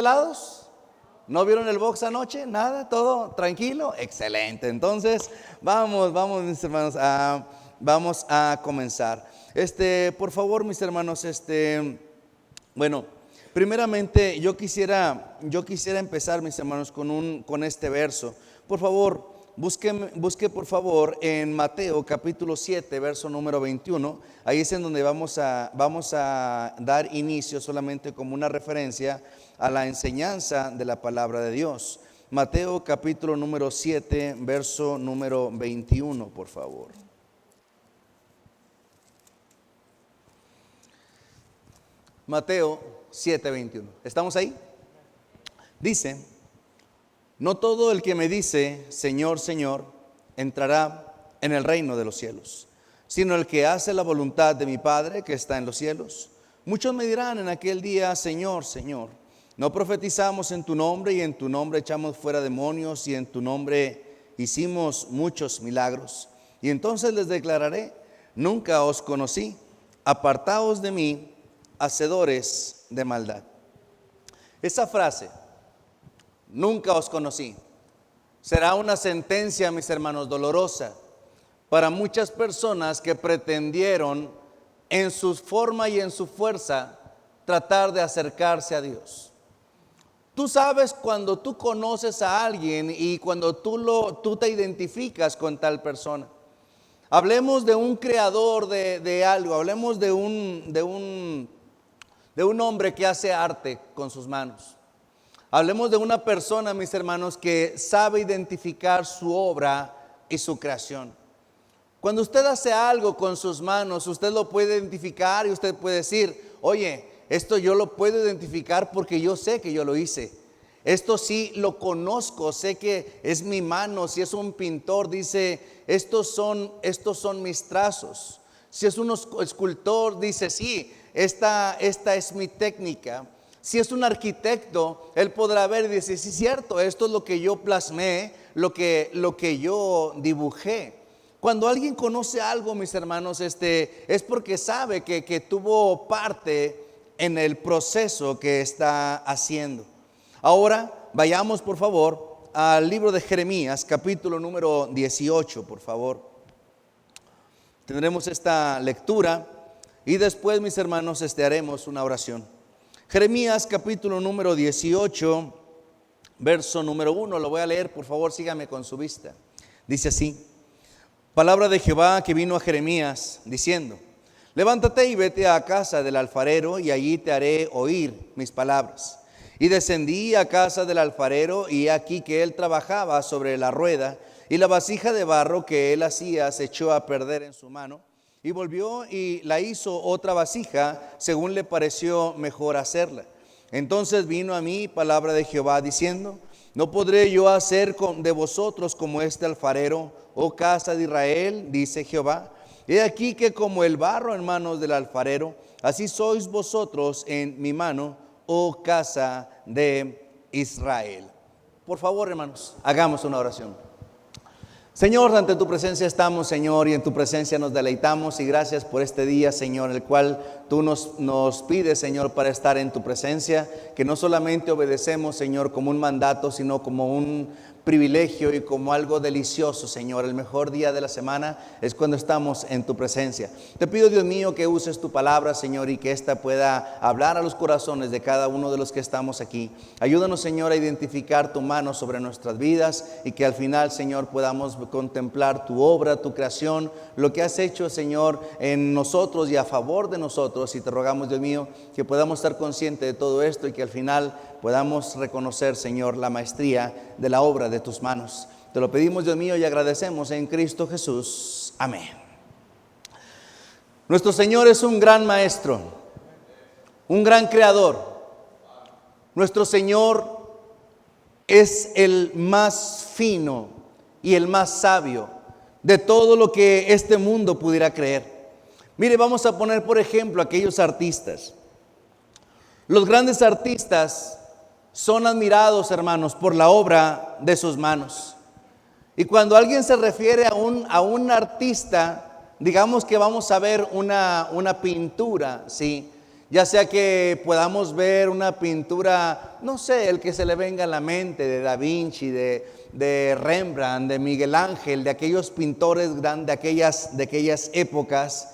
helados? ¿No vieron el box anoche? ¿Nada? ¿Todo tranquilo? Excelente. Entonces, vamos mis hermanos, vamos a comenzar. Por favor, mis hermanos, bueno, primeramente yo quisiera empezar, mis hermanos, con este verso. Por favor, busque por favor en Mateo capítulo 7, verso número 21. Ahí es en donde vamos a dar inicio solamente como una referencia a la enseñanza de la palabra de Dios. Mateo capítulo número 7, verso número 21, por favor. Mateo 7, 21. ¿Estamos ahí? Dice: no todo el que me dice Señor, Señor, entrará en el reino de los cielos, sino el que hace la voluntad de mi Padre que está en los cielos. Muchos me dirán en aquel día: Señor, Señor, no profetizamos en tu nombre, y en tu nombre echamos fuera demonios, y en tu nombre hicimos muchos milagros. Y entonces les declararé: nunca os conocí, apartaos de mí, hacedores de maldad. Esa frase, nunca os conocí, será una sentencia, mis hermanos, dolorosa para muchas personas que pretendieron en su forma y en su fuerza tratar de acercarse a Dios. Tú sabes cuando tú conoces a alguien y cuando tú te identificas con tal persona. Hablemos de un creador de algo, hablemos de un hombre que hace arte con sus manos. Hablemos de una persona, mis hermanos, que sabe identificar su obra y su creación. Cuando usted hace algo con sus manos, usted lo puede identificar y usted puede decir: oye, esto yo lo puedo identificar porque yo sé que yo lo hice. Esto sí lo conozco, sé que es mi mano. Si es un pintor, dice: estos son mis trazos. Si es un escultor, dice: sí, esta es mi técnica. Si es un arquitecto, él podrá ver y decir: sí, cierto, esto es lo que yo plasmé, lo que yo dibujé. Cuando alguien conoce algo, mis hermanos, es porque sabe que tuvo parte en el proceso que está haciendo. Ahora vayamos por favor al libro de Jeremías, capítulo número 18, por favor. Tendremos esta lectura y después, mis hermanos, haremos una oración. Jeremías capítulo número 18, verso número 1, lo voy a leer, por favor, sígame con su vista. Dice así: palabra de Jehová que vino a Jeremías diciendo: levántate y vete a casa del alfarero, y allí te haré oír mis palabras. Y descendí a casa del alfarero, y aquí que él trabajaba sobre la rueda, y la vasija de barro que él hacía se echó a perder en su mano. Y volvió y la hizo otra vasija, según le pareció mejor hacerla. Entonces vino a mí palabra de Jehová diciendo: no podré yo hacer de vosotros como este alfarero, oh casa de Israel, dice Jehová. He aquí que como el barro en manos del alfarero, así sois vosotros en mi mano, oh casa de Israel. Por favor, hermanos, hagamos una oración. Señor, ante tu presencia estamos, Señor, y en tu presencia nos deleitamos, y gracias por este día, Señor, el cual tú nos pides, Señor, para estar en tu presencia, que no solamente obedecemos, Señor, como un mandato, sino como un privilegio y como algo delicioso, Señor. El mejor día de la semana es cuando estamos en tu presencia. Te pido, Dios mío, que uses tu palabra, Señor, y que ésta pueda hablar a los corazones de cada uno de los que estamos aquí. Ayúdanos, Señor, a identificar tu mano sobre nuestras vidas, y que al final, Señor, podamos contemplar tu obra, tu creación, lo que has hecho, Señor, en nosotros y a favor de nosotros. Y te rogamos, Dios mío, que podamos estar conscientes de todo esto, y que al final podamos reconocer, Señor, la maestría de la obra de tus manos. Te lo pedimos, Dios mío, y agradecemos en Cristo Jesús. Amén. Nuestro Señor es un gran maestro, un gran creador. Nuestro Señor es el más fino y el más sabio de todo lo que este mundo pudiera creer. Mire, vamos a poner por ejemplo aquellos artistas. Los grandes artistas son admirados, hermanos, por la obra de sus manos. Y cuando alguien se refiere a un artista, digamos que vamos a ver una pintura, ¿sí?, Ya sea que podamos ver una pintura, no sé, el que se le venga a la mente, de Da Vinci, de Rembrandt, de Miguel Ángel, de aquellos pintores grandes de aquellas épocas.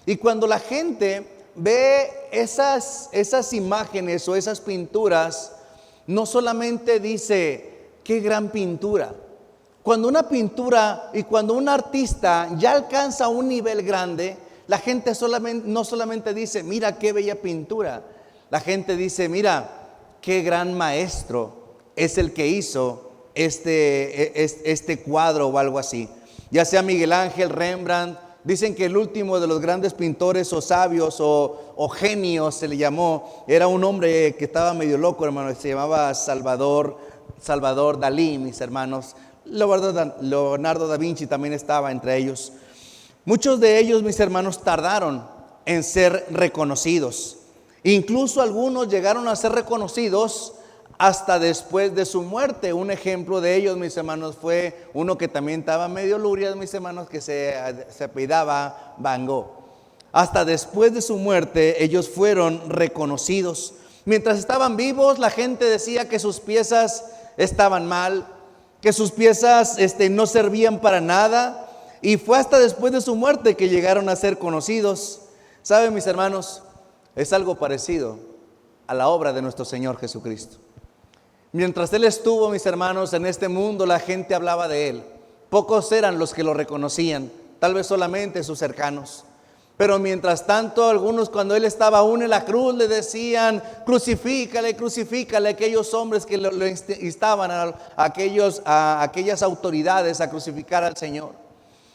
Y cuando la gente ve esas imágenes o esas pinturas, no solamente dice, qué gran pintura. Cuando una pintura y cuando un artista ya alcanza un nivel grande, la gente no solamente dice, mira qué bella pintura. La gente dice, mira, qué gran maestro es el que hizo este cuadro o algo así. Ya sea Miguel Ángel, Rembrandt. Dicen que el último de los grandes pintores o sabios o genios se le llamó. Era un hombre que estaba medio loco, hermano. Se llamaba Salvador Dalí, mis hermanos. Leonardo da Vinci también estaba entre ellos. Muchos de ellos, mis hermanos, tardaron en ser reconocidos. Incluso algunos llegaron a ser reconocidos hasta después de su muerte. Un ejemplo de ellos, mis hermanos, fue uno que también estaba medio luria, mis hermanos, que se apellidaba Van Gogh. Hasta después de su muerte, ellos fueron reconocidos. Mientras estaban vivos, la gente decía que sus piezas estaban mal, que sus piezas no servían para nada. Y fue hasta después de su muerte que llegaron a ser conocidos. ¿Saben, mis hermanos? Es algo parecido a la obra de nuestro Señor Jesucristo. Mientras Él estuvo, mis hermanos, en este mundo, la gente hablaba de Él. Pocos eran los que lo reconocían, tal vez solamente sus cercanos. Pero mientras tanto, algunos, cuando Él estaba aún en la cruz, le decían, crucifícale, crucifícale. Aquellos hombres que lo instaban a aquellas autoridades a crucificar al Señor.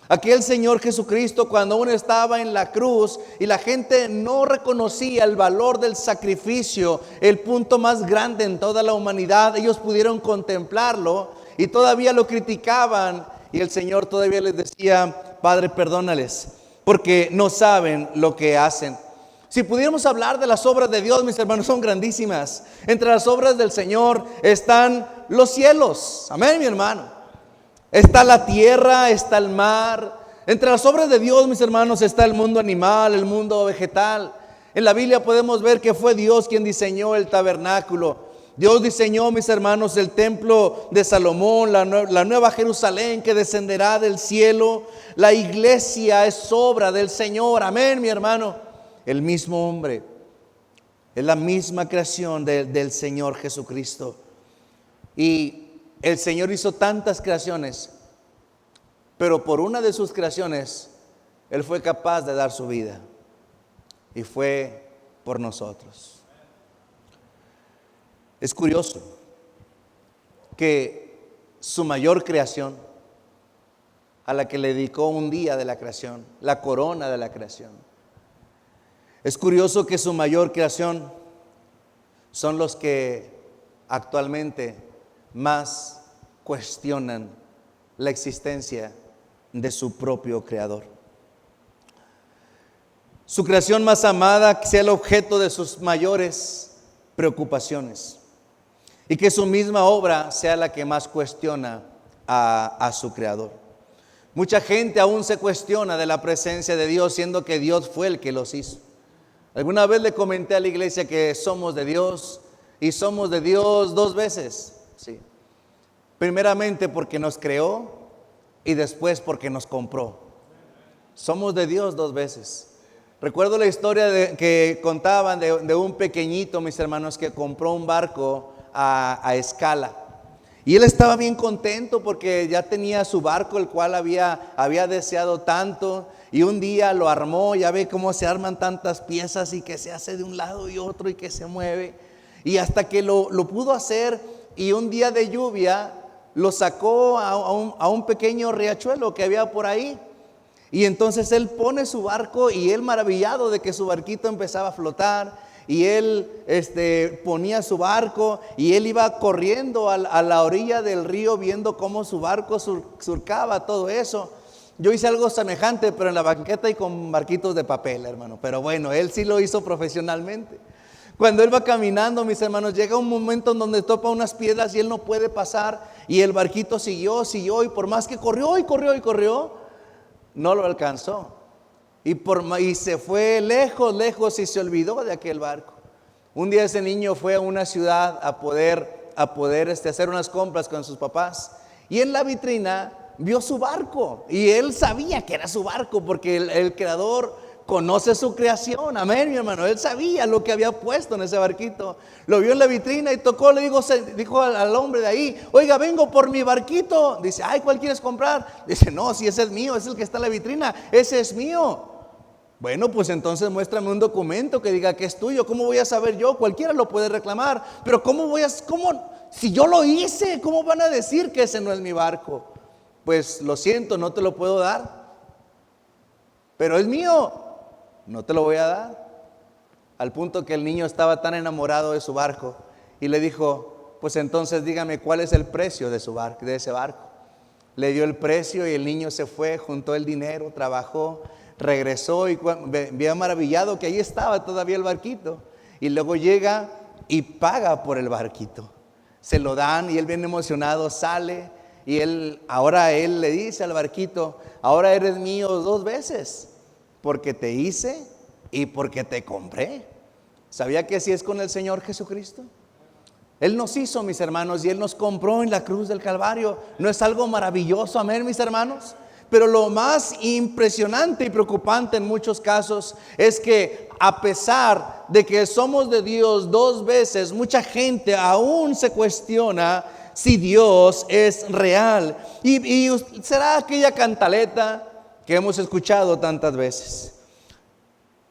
Aquel Señor Jesucristo, cuando aún estaba en la cruz y la gente no reconocía el valor del sacrificio, el punto más grande en toda la humanidad, ellos pudieron contemplarlo y todavía lo criticaban. Y el Señor todavía les decía, Padre, perdónales, porque no saben lo que hacen. Si pudiéramos hablar de las obras de Dios, mis hermanos, son grandísimas. Entre las obras del Señor están los cielos. Amén, mi hermano. Está la tierra, está el mar. Entre las obras de Dios, mis hermanos, está el mundo animal, el mundo vegetal. En la Biblia podemos ver que fue Dios quien diseñó el tabernáculo. Dios diseñó, mis hermanos, el templo de Salomón, la nueva Jerusalén que descenderá del cielo. La iglesia es obra del Señor. Amén, mi hermano. El mismo hombre, es la misma creación del Señor Jesucristo. Y el Señor hizo tantas creaciones, pero por una de sus creaciones, Él fue capaz de dar su vida. Y fue por nosotros. Es curioso que su mayor creación, a la que le dedicó un día de la creación, la corona de la creación. Es curioso que su mayor creación son los que actualmente más cuestionan la existencia de su propio creador. Su creación más amada sea el objeto de sus mayores preocupaciones y que su misma obra sea la que más cuestiona a su creador. Mucha gente aún se cuestiona de la presencia de Dios, siendo que Dios fue el que los hizo. Alguna vez le comenté a la iglesia que somos de Dios y somos de Dios dos veces. Sí. Primeramente porque nos creó y después porque nos compró. Somos de Dios dos veces. Recuerdo la historia que contaban de un pequeñito, mis hermanos, que compró un barco a escala. Y él estaba bien contento porque ya tenía su barco, el cual había deseado tanto. Y un día lo armó, ya ve cómo se arman tantas piezas y que se hace de un lado y otro y que se mueve. Y hasta que lo pudo hacer, y un día de lluvia lo sacó a un pequeño riachuelo que había por ahí. Y entonces él pone su barco y él maravillado de que su barquito empezaba a flotar. Y él ponía su barco y él iba corriendo a la orilla del río viendo cómo su barco surcaba todo eso. Yo hice algo semejante, pero en la banqueta y con barquitos de papel, hermano. Pero bueno, él sí lo hizo profesionalmente. Cuando él va caminando, mis hermanos, llega un momento en donde topa unas piedras y él no puede pasar. Y el barquito siguió y por más que corrió y corrió, no lo alcanzó. y se fue lejos, lejos y se olvidó de aquel barco. Un día ese niño fue a una ciudad a poder hacer unas compras con sus papás, y en la vitrina vio su barco, y él sabía que era su barco porque el creador conoce su creación. Amén, mi hermano. Él sabía lo que había puesto en ese barquito. Lo vio en la vitrina y tocó, dijo al hombre de ahí: oiga, vengo por mi barquito. Dice: ay, ¿cuál quieres comprar? Dice: no, si ese es mío, es el que está en la vitrina, ese es mío. Bueno, pues entonces muéstrame un documento que diga que es tuyo. ¿Cómo voy a saber yo? Cualquiera lo puede reclamar, pero si yo lo hice, ¿cómo van a decir que ese no es mi barco? Pues lo siento, no te lo puedo dar, pero es mío, no te lo voy a dar. Al punto que el niño estaba tan enamorado de su barco y le dijo: pues entonces dígame cuál es el precio de ese barco. Le dio el precio y el niño se fue, juntó el dinero, trabajó, regresó y vio maravillado que ahí estaba todavía el barquito. Y luego llega y paga por el barquito. Se lo dan y él, bien emocionado, sale, y ahora él le dice al barquito: ahora eres mío 2 veces, porque te hice y porque te compré. ¿Sabía que así es con el Señor Jesucristo? Él nos hizo, mis hermanos, y Él nos compró en la cruz del Calvario. ¿No es algo maravilloso? Amén, mis hermanos. Pero lo más impresionante y preocupante en muchos casos es que, a pesar de que somos de Dios 2 veces, mucha gente aún se cuestiona si Dios es real. Y será aquella cantaleta que hemos escuchado tantas veces: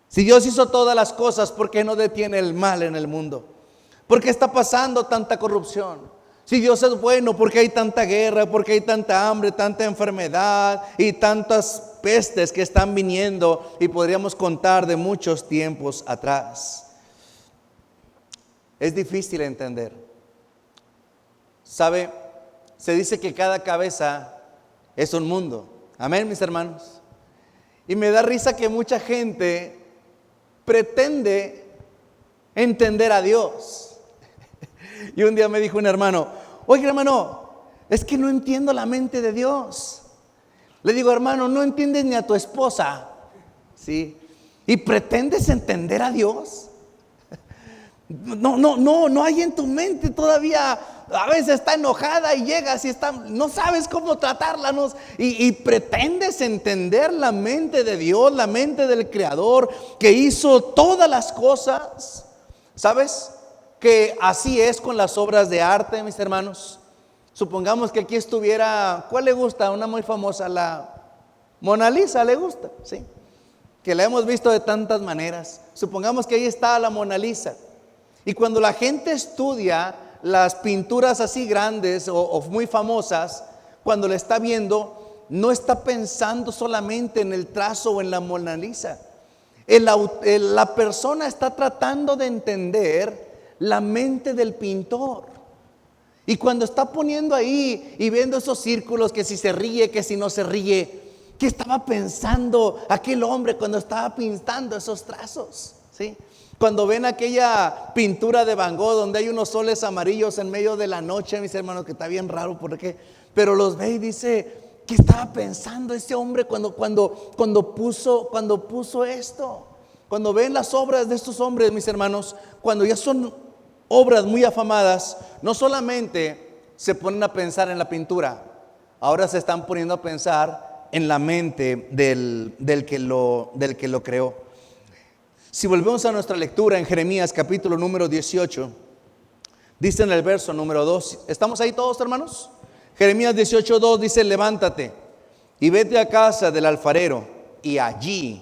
si Dios hizo todas las cosas, ¿por qué no detiene el mal en el mundo? ¿Por qué está pasando tanta corrupción? Si Dios es bueno, ¿por qué hay tanta guerra? ¿Por qué hay tanta hambre, tanta enfermedad y tantas pestes que están viniendo? Y podríamos contar de muchos tiempos atrás. Es difícil entender. ¿Sabe? Se dice que cada cabeza es un mundo. Amén, mis hermanos. Y me da risa que mucha gente pretende entender a Dios. Y un día me dijo un hermano: oye, hermano, es que no entiendo la mente de Dios. Le digo: hermano, no entiendes ni a tu esposa, ¿sí? ¿Y pretendes entender a Dios? No hay en tu mente todavía. A veces está enojada y llegas y no sabes cómo tratarla, y pretendes entender la mente de Dios, la mente del Creador que hizo todas las cosas. ¿Sabes? Que así es con las obras de arte, mis hermanos. Supongamos que aquí estuviera, ¿cuál le gusta? Una muy famosa, la Mona Lisa, ¿le gusta? Sí, que la hemos visto de tantas maneras. Supongamos que ahí está la Mona Lisa, y cuando la gente estudia las pinturas así grandes o muy famosas, cuando la está viendo, no está pensando solamente en el trazo o en la Mona Lisa. La persona está tratando de entender la mente del pintor. Y cuando está poniendo ahí y viendo esos círculos, que si se ríe, que si no se ríe, ¿qué estaba pensando aquel hombre cuando estaba pintando esos trazos? ¿Sí? Cuando ven aquella pintura de Van Gogh donde hay unos soles amarillos en medio de la noche, mis hermanos, que está bien raro porque, pero los ve y dice: ¿qué estaba pensando ese hombre cuando puso esto? Cuando ven las obras de estos hombres, mis hermanos, cuando ya son obras muy afamadas, no solamente se ponen a pensar en la pintura, ahora se están poniendo a pensar en la mente del que lo creó. Si volvemos a nuestra lectura en Jeremías capítulo número 18, dice en el verso número 2, ¿estamos ahí todos, hermanos? Jeremías 18:2 dice: levántate y vete a casa del alfarero, y allí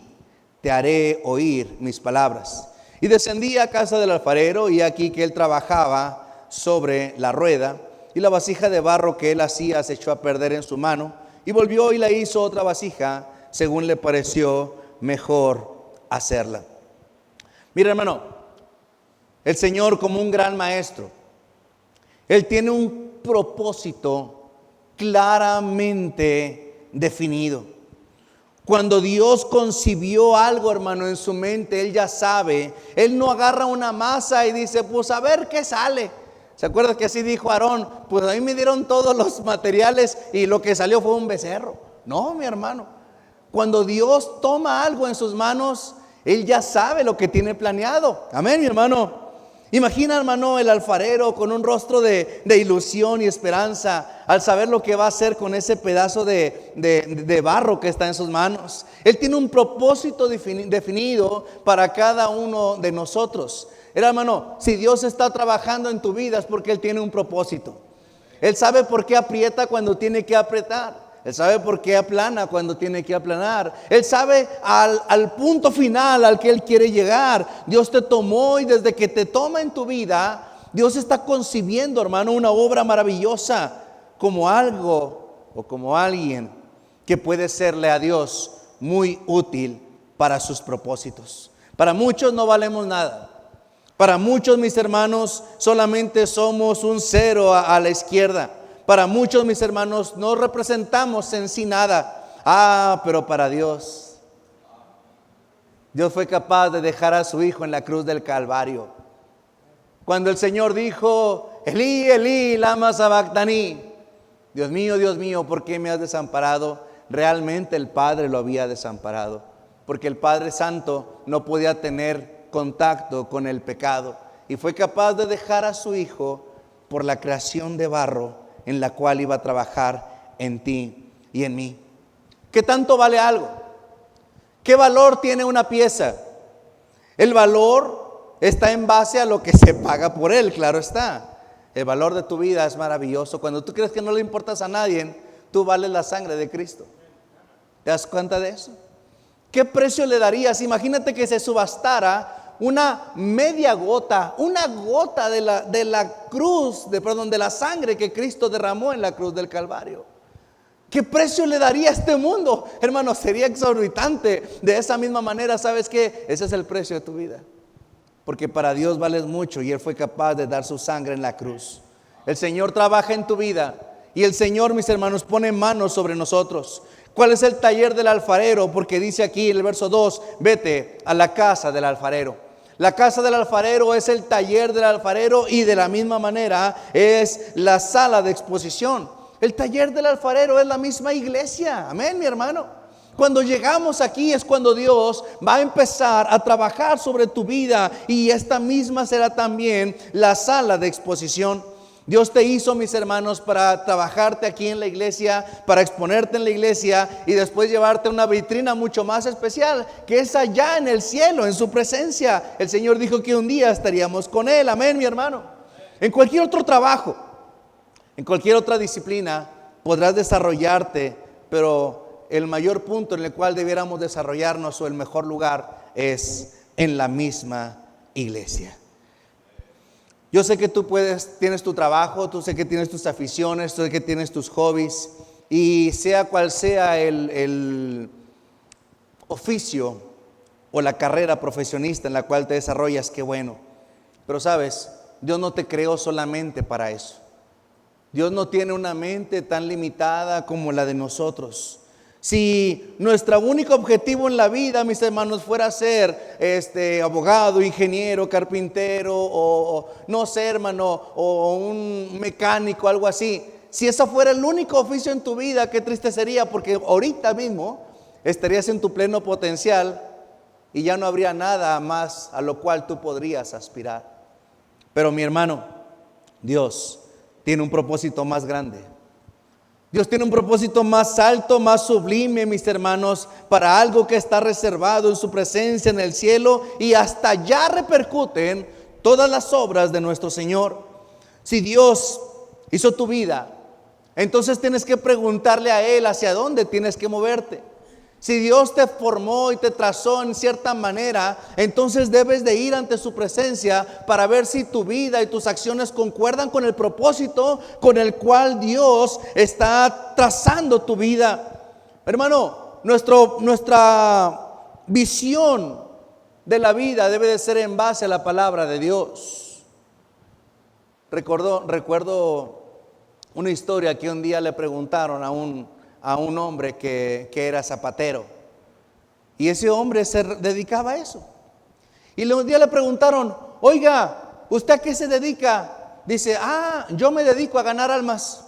te haré oír mis palabras. Y descendí a casa del alfarero, y aquí que él trabajaba sobre la rueda, y la vasija de barro que él hacía se echó a perder en su mano, y volvió y la hizo otra vasija según le pareció mejor hacerla. Mira, hermano, el Señor, como un gran maestro, Él tiene un propósito claramente definido. Cuando Dios concibió algo, hermano, en su mente, Él ya sabe. Él no agarra una masa y dice: pues a ver qué sale. ¿Se acuerda que así dijo Aarón? Pues a mí me dieron todos los materiales y lo que salió fue un becerro. No, mi hermano. Cuando Dios toma algo en sus manos, Él ya sabe lo que tiene planeado. Amén, mi hermano. Imagina, hermano, el alfarero con un rostro de ilusión y esperanza al saber lo que va a hacer con ese pedazo de barro que está en sus manos. Él tiene un propósito definido para cada uno de nosotros. Hermano, si Dios está trabajando en tu vida es porque Él tiene un propósito. Él sabe por qué aprieta cuando tiene que apretar. Él sabe por qué aplana cuando tiene que aplanar. Él sabe al punto final al que Él quiere llegar. Dios te tomó y desde que te toma en tu vida, Dios está concibiendo, hermano, una obra maravillosa como algo o como alguien que puede serle a Dios muy útil para sus propósitos. Para muchos no valemos nada. Para muchos, mis hermanos, solamente somos un cero a la izquierda. Para muchos, mis hermanos, no representamos en sí nada. Pero para Dios, Dios fue capaz de dejar a su Hijo en la cruz del Calvario. Cuando el Señor dijo, Elí, Elí, lama sabactani, Dios mío, ¿por qué me has desamparado? Realmente el Padre lo había desamparado, porque el Padre Santo no podía tener contacto con el pecado y fue capaz de dejar a su Hijo por la creación de barro en la cual iba a trabajar en ti y en mí. ¿Qué tanto vale algo? ¿Qué valor tiene una pieza? El valor está en base a lo que se paga por él, claro está. El valor de tu vida es maravilloso. Cuando tú crees que no le importas a nadie, tú vales la sangre de Cristo. ¿Te das cuenta de eso? ¿Qué precio le darías? Imagínate que se subastara una media gota, una gota de la cruz, de la sangre que Cristo derramó en la cruz del Calvario. ¿Qué precio le daría a este mundo? Hermano, sería exorbitante. De esa misma manera, ¿sabes qué? Ese es el precio de tu vida. Porque para Dios vales mucho y Él fue capaz de dar su sangre en la cruz. El Señor trabaja en tu vida y el Señor, mis hermanos, pone manos sobre nosotros. ¿Cuál es el taller del alfarero? Porque dice aquí en el verso 2, vete a la casa del alfarero. La casa del alfarero es el taller del alfarero y de la misma manera es la sala de exposición. El taller del alfarero es la misma iglesia. Amén, mi hermano. Cuando llegamos aquí es cuando Dios va a empezar a trabajar sobre tu vida y esta misma será también la sala de exposición. Dios te hizo, mis hermanos, para trabajarte aquí en la iglesia, para exponerte en la iglesia y después llevarte a una vitrina mucho más especial, que es allá en el cielo, en su presencia. El Señor dijo que un día estaríamos con Él. Amén, mi hermano. En cualquier otro trabajo, en cualquier otra disciplina, podrás desarrollarte, pero el mayor punto en el cual debiéramos desarrollarnos o el mejor lugar es en la misma iglesia. Yo sé que tú tienes tu trabajo, tú sé que tienes tus aficiones, tú sé que tienes tus hobbies y sea cual sea el oficio o la carrera profesionista en la cual te desarrollas, qué bueno. Pero sabes, Dios no te creó solamente para eso. Dios no tiene una mente tan limitada como la de nosotros. Si nuestro único objetivo en la vida, mis hermanos, fuera ser abogado, ingeniero, carpintero o no sé, hermano, o un mecánico, algo así. Si eso fuera el único oficio en tu vida, qué triste sería, porque ahorita mismo estarías en tu pleno potencial y ya no habría nada más a lo cual tú podrías aspirar. Pero mi hermano, Dios tiene un propósito más grande. Dios tiene un propósito más alto, más sublime, mis hermanos, para algo que está reservado en su presencia en el cielo y hasta allá repercuten todas las obras de nuestro Señor. Si Dios hizo tu vida, entonces tienes que preguntarle a Él hacia dónde tienes que moverte. Si Dios te formó y te trazó en cierta manera, entonces debes de ir ante su presencia para ver si tu vida y tus acciones concuerdan con el propósito con el cual Dios está trazando tu vida. Hermano, nuestra visión de la vida debe de ser en base a la palabra de Dios. Recuerdo una historia que un día le preguntaron a un hombre que era zapatero. Y ese hombre se dedicaba a eso. Y un día le preguntaron, oiga, ¿usted a qué se dedica? Dice, yo me dedico a ganar almas.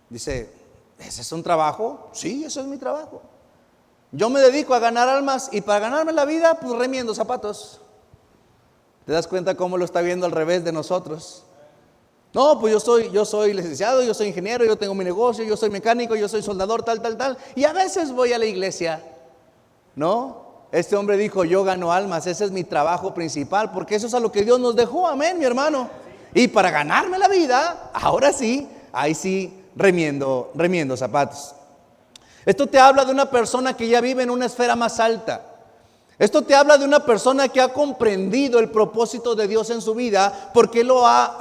Dice, ¿Ese es un trabajo? Sí, eso es mi trabajo. Yo me dedico a ganar almas y para ganarme la vida, pues remiendo zapatos. ¿Te das cuenta cómo lo está viendo al revés de nosotros? No, pues yo soy licenciado, yo soy ingeniero, yo tengo mi negocio, yo soy mecánico, yo soy soldador, tal. Y a veces voy a la iglesia. No, este hombre dijo, yo gano almas, ese es mi trabajo principal, porque eso es a lo que Dios nos dejó, amén, mi hermano. Y para ganarme la vida, ahora sí, ahí sí, remiendo zapatos. Esto te habla de una persona que ya vive en una esfera más alta. Esto te habla de una persona que ha comprendido el propósito de Dios en su vida, porque lo ha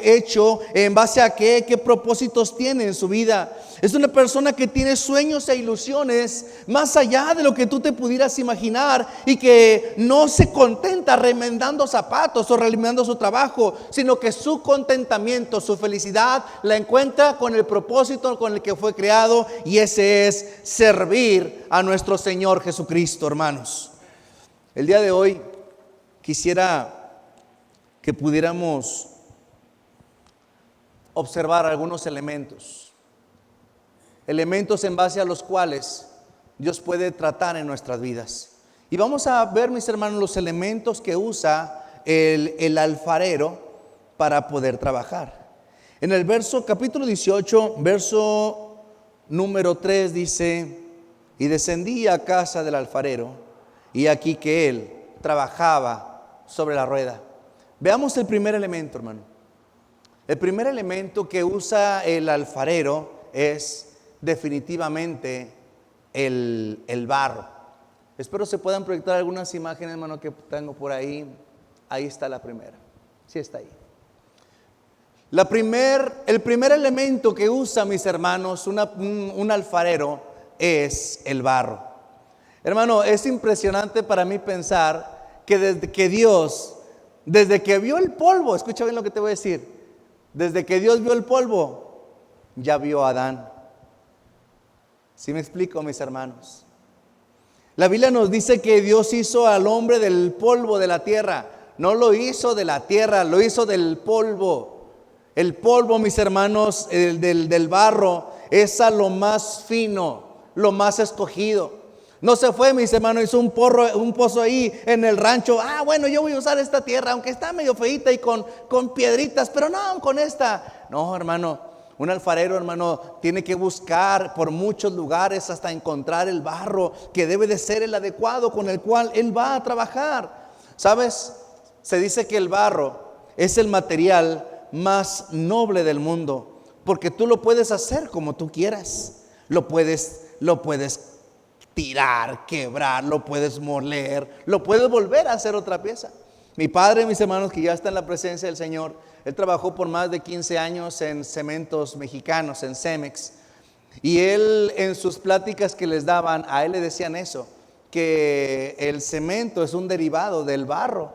hecho, en base a qué propósitos tiene en su vida. Es una persona que tiene sueños e ilusiones más allá de lo que tú te pudieras imaginar, y que no se contenta remendando zapatos o remendando su trabajo, sino que su contentamiento, su felicidad la encuentra con el propósito con el que fue creado, y ese es servir a nuestro Señor Jesucristo, hermanos. El día de hoy quisiera que pudiéramos observar algunos elementos en base a los cuales Dios puede tratar en nuestras vidas. Y vamos a ver, mis hermanos, los elementos que usa el alfarero para poder trabajar. En el capítulo 18, verso número 3 dice: y descendí a casa del alfarero, y aquí que él trabajaba sobre la rueda. Veamos el primer elemento, hermano. El primer elemento que usa el alfarero es definitivamente el barro. Espero se puedan proyectar algunas imágenes, hermano, que tengo por ahí. Ahí está la primera. Sí está ahí. El primer elemento que usa, mis hermanos, un alfarero es el barro. Hermano, es impresionante para mí pensar que desde que vio el polvo, escucha bien lo que te voy a decir, desde que Dios vio el polvo, ya vio a Adán. ¿Sí me explico, mis hermanos? La Biblia nos dice que Dios hizo al hombre del polvo de la tierra. No lo hizo de la tierra, lo hizo del polvo. El polvo, mis hermanos, del barro, es a lo más fino, lo más escogido. No se fue, mis hermanos, hizo un pozo ahí en el rancho. Bueno, yo voy a usar esta tierra, aunque está medio feita y con piedritas, pero no, con esta. No, hermano, un alfarero, hermano, tiene que buscar por muchos lugares hasta encontrar el barro que debe de ser el adecuado con el cual él va a trabajar. ¿Sabes? Se dice que el barro es el material más noble del mundo, porque tú lo puedes hacer como tú quieras. Lo puedes tirar, quebrar, lo puedes moler, lo puedes volver a hacer otra pieza. Mi padre, mis hermanos, que ya está en la presencia del Señor, él trabajó por más de 15 años en Cementos Mexicanos, en Cemex, y él, en sus pláticas que les daban, a él le decían eso, que el cemento es un derivado del barro,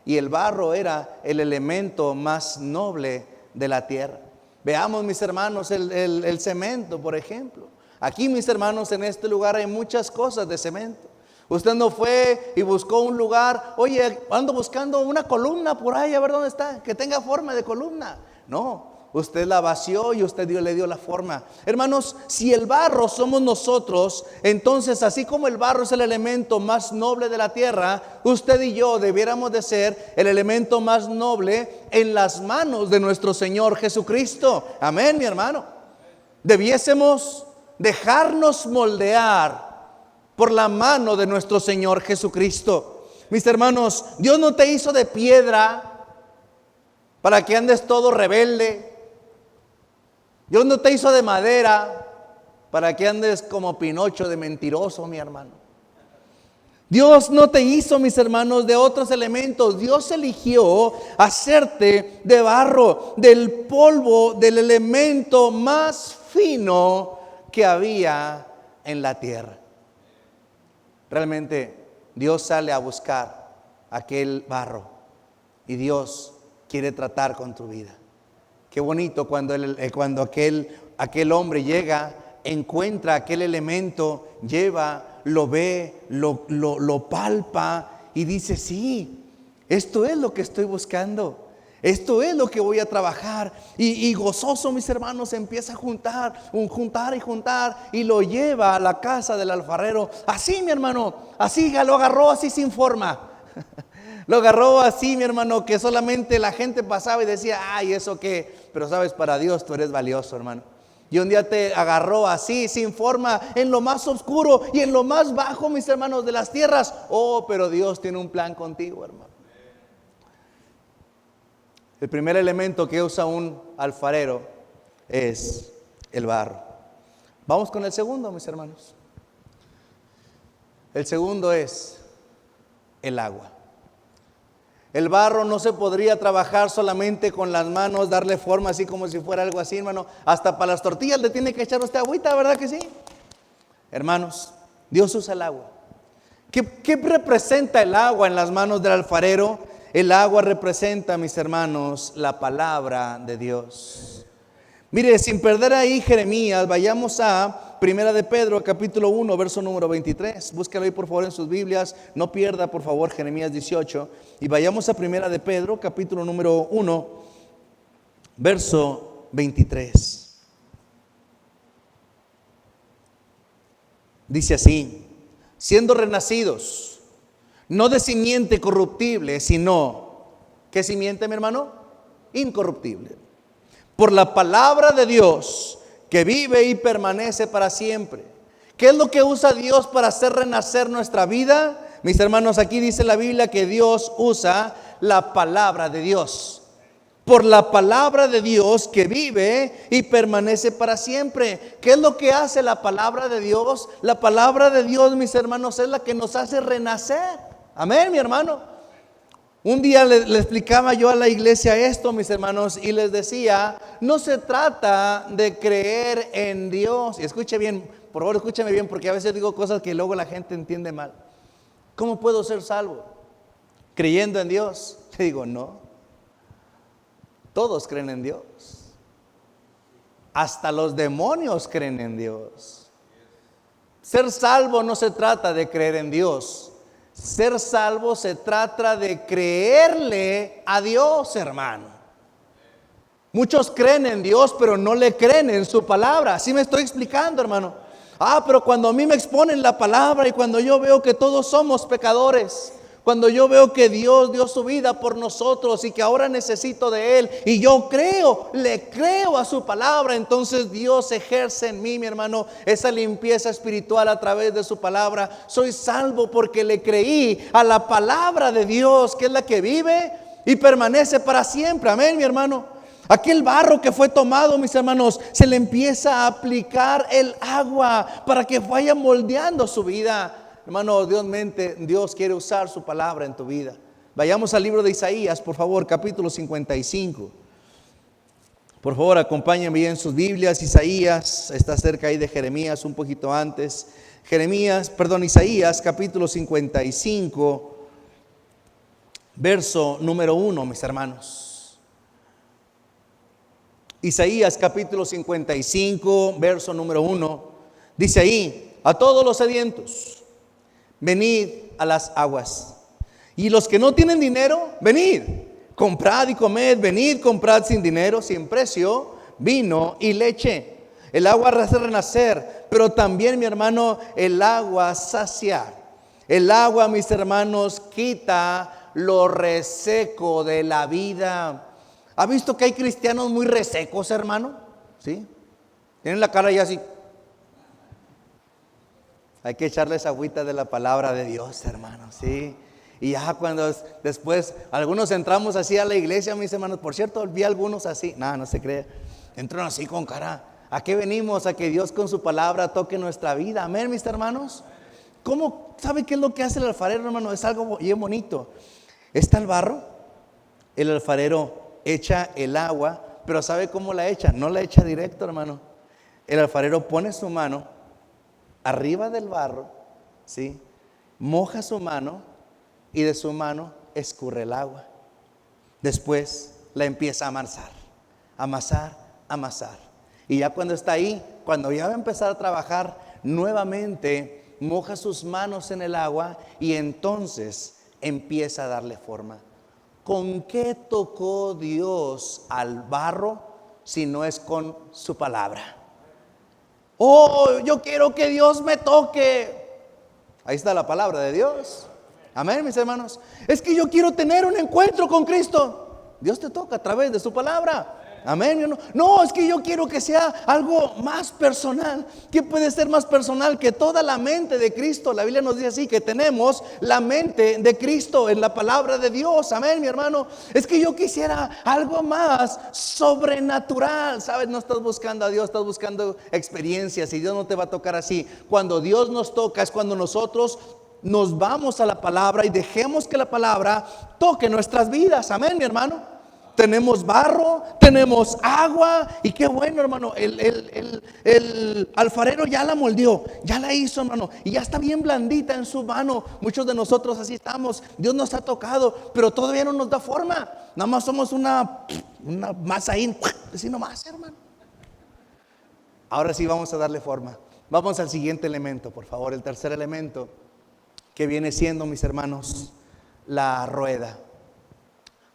y el barro era el elemento más noble de la tierra. Veamos, mis hermanos, el cemento, por ejemplo. Aquí, mis hermanos, en este lugar hay muchas cosas de cemento. Usted no fue y buscó un lugar, oye, ando buscando una columna por ahí, a ver dónde está, que tenga forma de columna. No, usted la vació y usted le dio la forma. Hermanos, si el barro somos nosotros, entonces así como el barro es el elemento más noble de la tierra, usted y yo debiéramos de ser el elemento más noble en las manos de nuestro Señor Jesucristo. Amén, mi hermano. Debiésemos dejarnos moldear por la mano de nuestro Señor Jesucristo. Mis hermanos, Dios no te hizo de piedra para que andes todo rebelde. Dios no te hizo de madera para que andes como Pinocho de mentiroso, mi hermano. Dios no te hizo, mis hermanos, de otros elementos. Dios eligió hacerte de barro, del polvo, del elemento más fino que había en la tierra. Realmente Dios sale a buscar aquel barro y Dios quiere tratar con tu vida. Qué bonito cuando aquel hombre llega, encuentra aquel elemento, lo ve, lo palpa y dice: sí, esto es lo que estoy buscando. Esto es lo que voy a trabajar. Y gozoso, mis hermanos, empieza a juntar y lo lleva a la casa del alfarero. Así, mi hermano, así lo agarró así sin forma. Lo agarró así, mi hermano, que solamente la gente pasaba y decía, ay, ¿eso qué? Pero sabes, para Dios tú eres valioso, hermano. Y un día te agarró así, sin forma, en lo más oscuro y en lo más bajo, mis hermanos, de las tierras. Oh, pero Dios tiene un plan contigo, hermano. El primer elemento que usa un alfarero es el barro. Vamos con el segundo, mis hermanos. El segundo es el agua. El barro no se podría trabajar solamente con las manos, darle forma así como si fuera algo así, hermano. Hasta para las tortillas le tiene que echar usted agüita, ¿verdad que sí? Hermanos, Dios usa el agua. ¿Qué representa el agua en las manos del alfarero? El agua representa, mis hermanos, la palabra de Dios. Mire, sin perder ahí Jeremías, vayamos a Primera de Pedro, capítulo 1, verso número 23. Búscalo ahí por favor en sus Biblias. No pierda por favor Jeremías 18. Y vayamos a Primera de Pedro, capítulo número 1, verso 23. Dice así: siendo renacidos, no de simiente corruptible, sino, ¿qué simiente, mi hermano? Incorruptible. Por la palabra de Dios, que vive y permanece para siempre. ¿Qué es lo que usa Dios para hacer renacer nuestra vida? Mis hermanos, aquí dice la Biblia que Dios usa la palabra de Dios. Por la palabra de Dios que vive y permanece para siempre. ¿Qué es lo que hace la palabra de Dios? La palabra de Dios, mis hermanos, es la que nos hace renacer. Amén, mi hermano. Un día le explicaba yo a la iglesia esto, mis hermanos, y les decía, no se trata de creer en Dios. Y escuche bien, por favor, escúchame bien, porque a veces digo cosas que luego la gente entiende mal. ¿Cómo puedo ser salvo? ¿Creyendo en Dios? Le digo, no. Todos creen en Dios. Hasta los demonios creen en Dios. Ser salvo no se trata de creer en Dios. Ser salvo se trata de creerle a Dios, hermano. Muchos creen en Dios, pero no le creen en su palabra. Así me estoy explicando, hermano. Pero cuando a mí me exponen la palabra y cuando yo veo que todos somos pecadores, cuando yo veo que Dios dio su vida por nosotros y que ahora necesito de Él y yo creo, le creo a su palabra, entonces Dios ejerce en mí, mi hermano, esa limpieza espiritual a través de su palabra. Soy salvo porque le creí a la palabra de Dios, que es la que vive y permanece para siempre. Amén, mi hermano. Aquel barro que fue tomado, mis hermanos, se le empieza a aplicar el agua para que vaya moldeando su vida. Hermano, Dios quiere usar su palabra en tu vida. Vayamos al libro de Isaías, por favor, capítulo 55. Por favor, acompáñenme en sus Biblias. Isaías está cerca ahí de Jeremías, un poquito antes. Isaías, capítulo 55, verso número 1, mis hermanos. Isaías, capítulo 55, verso número 1. Dice ahí: a todos los sedientos, venid a las aguas. Y los que no tienen dinero, venid, comprad y comed. Venid, comprad sin dinero, sin precio, vino y leche. El agua hace renacer, pero también, mi hermano, el agua sacia. El agua, mis hermanos, quita lo reseco de la vida. ¿Ha visto que hay cristianos muy resecos, hermano? ¿Sí? Tienen la cara ya así. Hay que echarles agüita de la palabra de Dios, hermano, ¿sí? Y ya cuando después algunos entramos así a la iglesia, mis hermanos, por cierto, vi algunos así, no se cree, entran así con cara. ¿A qué venimos? A que Dios con su palabra toque nuestra vida. Amén, mis hermanos. ¿Cómo? ¿Sabe qué es lo que hace el alfarero, hermano? Es algo bien bonito. Está el barro, el alfarero echa el agua, pero ¿sabe cómo la echa? No la echa directo, hermano. El alfarero pone su mano arriba del barro, ¿sí? Moja su mano y de su mano escurre el agua. Después la empieza a amasar. Y ya cuando está ahí, cuando ya va a empezar a trabajar, nuevamente moja sus manos en el agua y entonces empieza a darle forma. ¿Con qué tocó Dios al barro si no es con su palabra? Oh, yo quiero que Dios me toque. Ahí está la palabra de Dios. Amén, mis hermanos. Es que yo quiero tener un encuentro con Cristo. Dios te toca a través de su palabra. Amén. No, es que yo quiero que sea algo más personal. ¿Qué puede ser más personal que toda la mente de Cristo? La Biblia nos dice así, que tenemos la mente de Cristo en la palabra de Dios. Amén, mi hermano. Es que yo quisiera algo más sobrenatural. ¿Sabes? No estás buscando a Dios, estás buscando experiencias, y Dios no te va a tocar así. Cuando Dios nos toca es cuando nosotros nos vamos a la palabra y dejemos que la palabra toque nuestras vidas. Amén, mi hermano. Tenemos barro, tenemos agua, y qué bueno, hermano. El alfarero ya la moldeó, ya la hizo, hermano, y ya está bien blandita en su mano. Muchos de nosotros así estamos. Dios nos ha tocado, pero todavía no nos da forma. Nada más somos una masa ahí, así nomás, hermano. Ahora sí vamos a darle forma. Vamos al siguiente elemento, por favor. El tercer elemento, que viene siendo, mis hermanos, la rueda.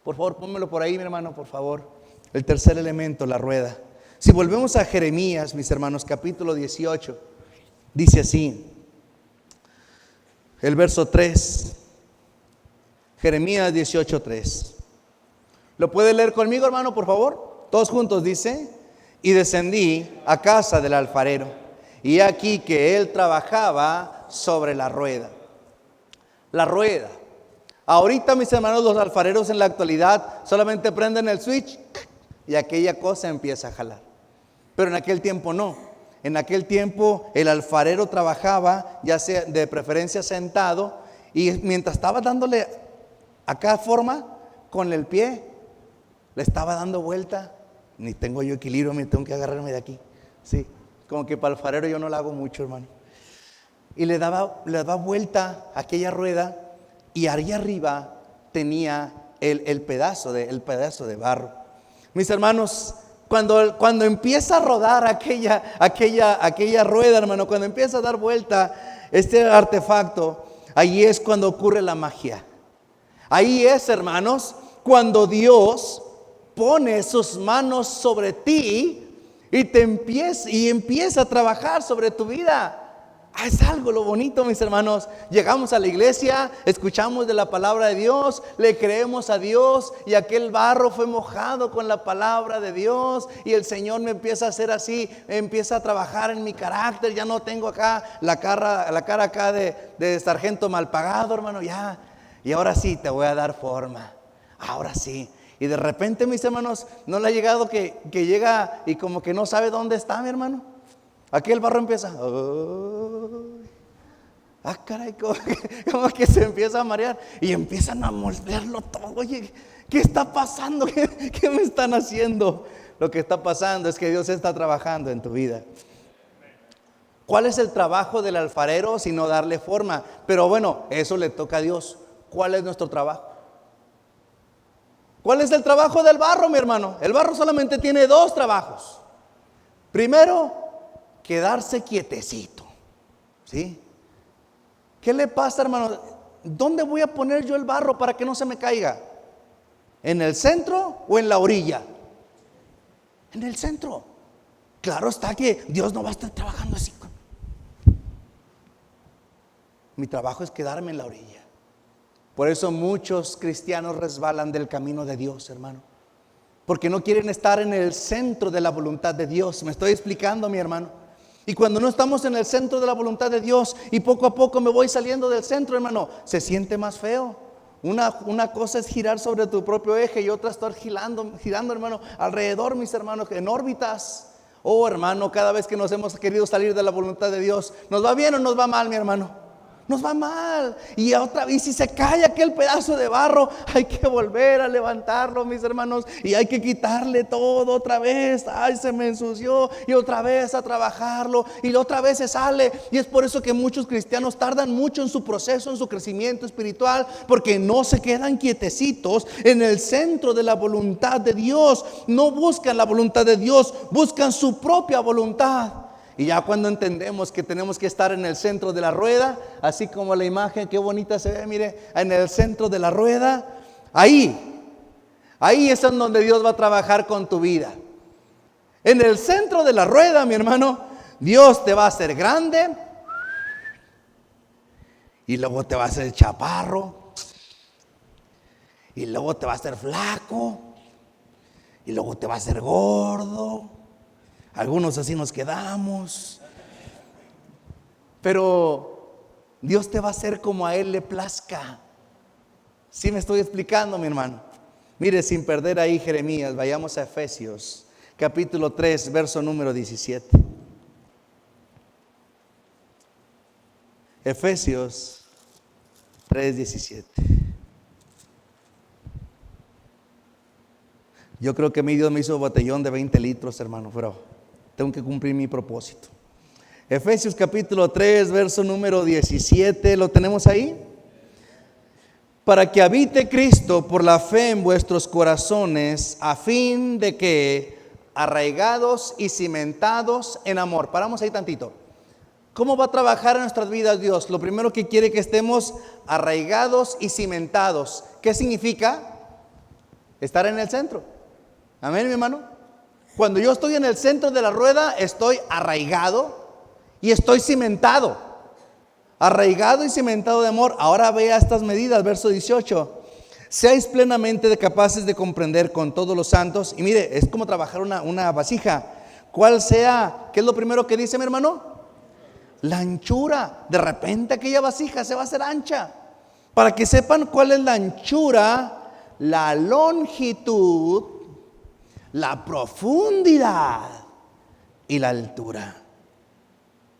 Por favor, pónmelo por ahí, mi hermano, por favor. El tercer elemento, la rueda. Si volvemos a Jeremías, mis hermanos, capítulo 18, dice así, el verso 3. Jeremías 18:3. ¿Lo puede leer conmigo, hermano, por favor? Todos juntos, dice: y descendí a casa del alfarero, y aquí que él trabajaba sobre la rueda. La rueda. Ahorita, mis hermanos, los alfareros en la actualidad solamente prenden el switch y aquella cosa empieza a jalar. Pero en aquel tiempo no. En aquel tiempo el alfarero trabajaba, ya sea de preferencia sentado, y mientras estaba dándole acá forma con el pie, le estaba dando vuelta. Ni tengo yo equilibrio, me tengo que agarrarme de aquí. Sí, como que para el alfarero yo no lo hago mucho, hermano. Y le daba vuelta a aquella rueda. Y ahí arriba tenía el pedazo de barro. Mis hermanos, cuando empieza a rodar aquella rueda, hermano, cuando empieza a dar vuelta este artefacto, ahí es cuando ocurre la magia. Ahí es, hermanos, cuando Dios pone sus manos sobre ti y empieza a trabajar sobre tu vida. Es algo lo bonito, mis hermanos. Llegamos a la iglesia, escuchamos de la palabra de Dios, le creemos a Dios, y aquel barro fue mojado con la palabra de Dios, y el Señor me empieza a hacer así, empieza a trabajar en mi carácter. Ya no tengo acá la cara acá de sargento mal pagado, hermano, ya. Y ahora sí te voy a dar forma. Ahora sí. Y de repente, mis hermanos, ¿no le ha llegado que llega y como que no sabe dónde está, mi hermano? Aquí el barro empieza, caray, como que se empieza a marear y empiezan a moldearlo todo. Oye, ¿qué está pasando? ¿Qué me están haciendo? Lo que está pasando es que Dios está trabajando en tu vida. ¿Cuál es el trabajo del alfarero sino darle forma? Pero bueno, eso le toca a Dios. ¿Cuál es nuestro trabajo? ¿Cuál es el trabajo del barro, mi hermano? El barro solamente tiene dos trabajos. Primero, quedarse quietecito, ¿sí? ¿Qué le pasa, hermano? ¿Dónde voy a poner yo el barro para que no se me caiga? ¿En el centro o en la orilla? En el centro. Claro está que Dios no va a estar trabajando así. Mi trabajo es quedarme en la orilla. Por eso muchos cristianos resbalan del camino de Dios, hermano, porque no quieren estar en el centro de la voluntad de Dios. ¿Me estoy explicando, mi hermano? Y cuando no estamos en el centro de la voluntad de Dios y poco a poco me voy saliendo del centro, hermano, se siente más feo. Una cosa es girar sobre tu propio eje y otra estar girando, hermano, alrededor, mis hermanos, en órbitas. Oh, hermano, cada vez que nos hemos querido salir de la voluntad de Dios, ¿nos va bien o nos va mal, mi hermano? Nos va mal. Y otra vez, si se cae aquel pedazo de barro, hay que volver a levantarlo, mis hermanos, y hay que quitarle todo otra vez. Ay, se me ensució, y otra vez a trabajarlo, y otra vez se sale. Y es por eso que muchos cristianos tardan mucho en su proceso, en su crecimiento espiritual, porque no se quedan quietecitos en el centro de la voluntad de Dios. No buscan la voluntad de Dios, buscan su propia voluntad. Y ya cuando entendemos que tenemos que estar en el centro de la rueda, así como la imagen, qué bonita se ve, mire, en el centro de la rueda, ahí Ahí es en donde Dios va a trabajar con tu vida. En el centro de la rueda, mi hermano, Dios te va a hacer grande y luego te va a hacer chaparro y luego te va a hacer flaco y luego te va a hacer gordo. Algunos así nos quedamos. Pero Dios te va a hacer como a Él le plazca. ¿Sí me estoy explicando, mi hermano? Mire, sin perder ahí Jeremías, vayamos a Efesios, capítulo 3, verso número 17. Efesios 3, 17. Yo creo que mi Dios me hizo botellón de 20 litros, hermano, pero tengo que cumplir mi propósito. Efesios capítulo 3, verso número 17, ¿lo tenemos ahí? Para que habite Cristo por la fe en vuestros corazones, a fin de que, arraigados y cimentados en amor. Paramos ahí tantito. ¿Cómo va a trabajar en nuestras vidas Dios? Lo primero que quiere que estemos arraigados y cimentados. ¿Qué significa? Estar en el centro. Amén, mi hermano. Cuando yo estoy en el centro de la rueda, estoy arraigado y estoy cimentado. Arraigado y cimentado de amor. Ahora vea estas medidas, verso 18. Seáis plenamente capaces de comprender con todos los santos. Y mire, es como trabajar una vasija. ¿Cuál sea? ¿Qué es lo primero que dice, mi hermano? La anchura. De repente aquella vasija se va a hacer ancha. Para que sepan cuál es la anchura, la longitud, la profundidad y la altura.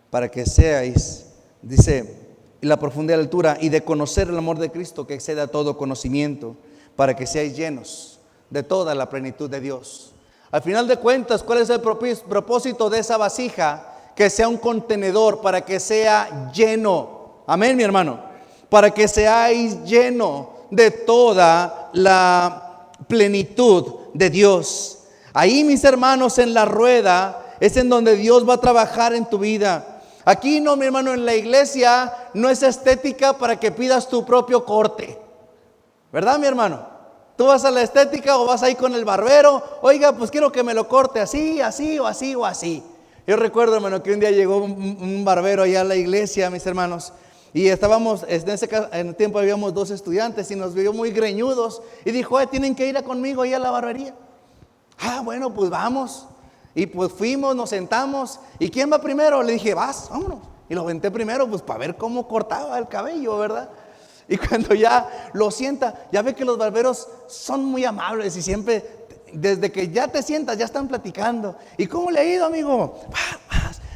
Para que seáis, dice, y la profundidad y la altura, y de conocer el amor de Cristo que excede a todo conocimiento, para que seáis llenos de toda la plenitud de Dios. Al final de cuentas, ¿cuál es el propósito de esa vasija? Que sea un contenedor para que sea lleno. Amén, mi hermano. Para que seáis lleno de toda la plenitud de Dios. Ahí, mis hermanos, en la rueda es en donde Dios va a trabajar en tu vida. Aquí no, mi hermano, en la iglesia no es estética para que pidas tu propio corte. ¿Verdad, mi hermano? Tú vas a la estética o vas ahí con el barbero. Oiga, pues quiero que me lo corte así, así o así o así. Yo recuerdo, hermano, que un día llegó un barbero allá a la iglesia, mis hermanos. Y estábamos, en el tiempo habíamos 2 estudiantes y nos vio muy greñudos. Y dijo, tienen que ir conmigo allá a la barbería. Bueno, pues vamos. Y pues fuimos, nos sentamos. ¿Y quién va primero? Le dije, vámonos. Y lo aventé primero, pues para ver cómo cortaba el cabello, ¿verdad? Y cuando ya lo sienta, ya ve que los barberos son muy amables y siempre, desde que ya te sientas, ya están platicando. ¿Y cómo le ha ido, amigo?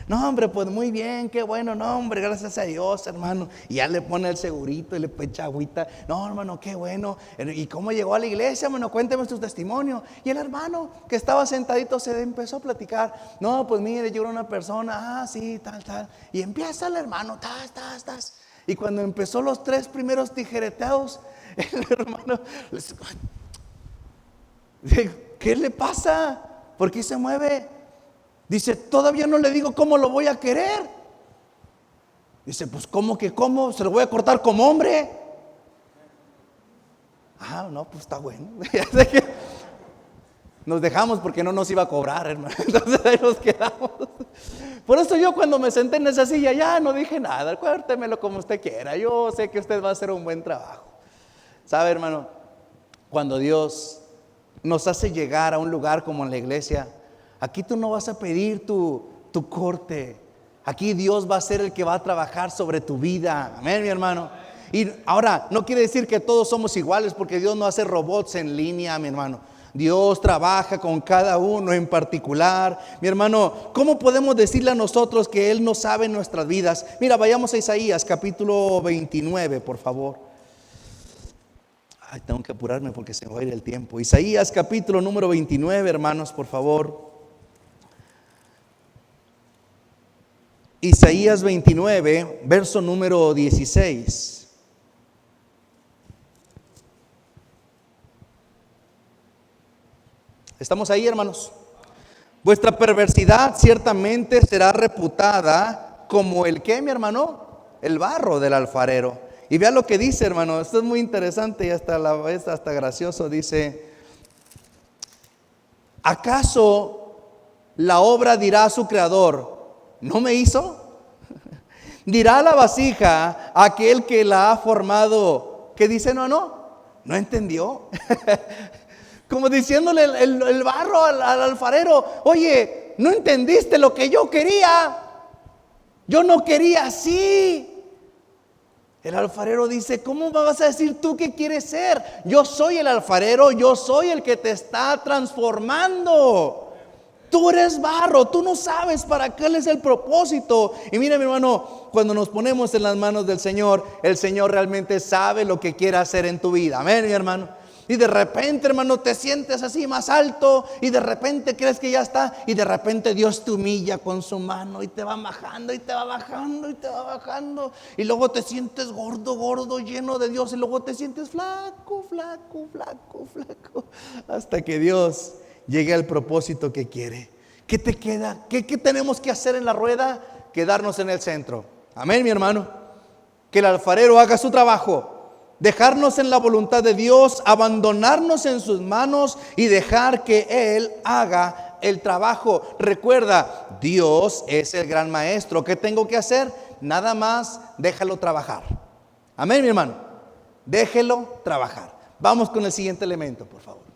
No, hombre, pues muy bien, qué bueno, no, hombre, gracias a Dios, hermano. Y ya le pone el segurito y le echa agüita. No, hermano, qué bueno. ¿Y cómo llegó a la iglesia? Bueno, cuénteme su testimonio. Y el hermano que estaba sentadito se empezó a platicar. No, pues mire, llegó una persona, sí, tal. Y empieza el hermano, tas. Y cuando empezó los 3 primeros tijereteados, el hermano, ¿qué le pasa? ¿Por qué se mueve? Dice, todavía no le digo cómo lo voy a querer. Dice, pues ¿cómo? ¿Se lo voy a cortar como hombre? No, pues está bueno. Nos dejamos porque no nos iba a cobrar, hermano. Entonces ahí nos quedamos. Por eso yo cuando me senté en esa silla ya no dije nada. Cuértemelo como usted quiera. Yo sé que usted va a hacer un buen trabajo. ¿Sabe, hermano? Cuando Dios nos hace llegar a un lugar como en la iglesia, aquí tú no vas a pedir tu corte. Aquí Dios va a ser el que va a trabajar sobre tu vida. Amén, mi hermano. Y ahora, no quiere decir que todos somos iguales, porque Dios no hace robots en línea, mi hermano. Dios trabaja con cada uno en particular. Mi hermano, ¿cómo podemos decirle a nosotros que Él no sabe nuestras vidas? Mira, vayamos a Isaías capítulo 29, por favor. Tengo que apurarme porque se me va a ir el tiempo. Isaías capítulo número 29, hermanos, por favor. Isaías 29, verso número 16. ¿Estamos ahí, hermanos? Vuestra perversidad ciertamente será reputada como el ¿qué, mi hermano? El barro del alfarero. Y vea lo que dice, hermano. Esto es muy interesante y hasta gracioso. Dice, ¿Acaso la obra dirá a su creador, ¿no me hizo? Dirá la vasija a aquel que la ha formado, que dice, no entendió. Como diciéndole el barro al alfarero, oye, no entendiste lo que yo quería. Yo no quería así. El alfarero dice, ¿cómo vas a decir tú qué quieres ser? Yo soy el alfarero, yo soy el que te está transformando. Tú eres barro, tú no sabes para qué es el propósito. Y mira, mi hermano, cuando nos ponemos en las manos del Señor, el Señor realmente sabe lo que quiere hacer en tu vida. Amén, mi hermano. Y de repente, hermano, te sientes así más alto y de repente crees que ya está y de repente Dios te humilla con su mano y te va bajando y te va bajando y te va bajando y luego te sientes gordo, lleno de Dios y luego te sientes flaco hasta que Dios llegue al propósito que quiere. ¿Qué te queda? ¿Qué tenemos que hacer en la rueda? Quedarnos en el centro. Amén, mi hermano. Que el alfarero haga su trabajo. Dejarnos en la voluntad de Dios, abandonarnos en sus manos y dejar que Él haga el trabajo. Recuerda, Dios es el gran maestro. ¿Qué tengo que hacer? Nada más déjalo trabajar. Amén, mi hermano. Déjelo trabajar. Vamos con el siguiente elemento, por favor.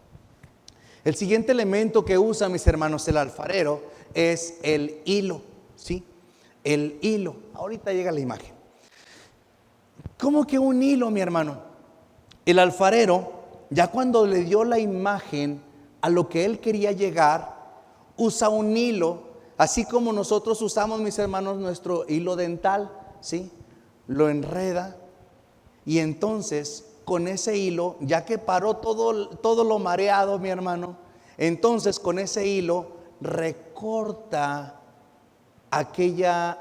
El siguiente elemento que usa, mis hermanos, el alfarero es el hilo. ¿Sí? El hilo. Ahorita llega la imagen. ¿Cómo que un hilo, mi hermano? El alfarero, ya cuando le dio la imagen a lo que él quería llegar, usa un hilo, así como nosotros usamos, mis hermanos, nuestro hilo dental, ¿sí? Lo enreda y entonces con ese hilo, ya que paró todo lo mareado, mi hermano, entonces con ese hilo recorta aquella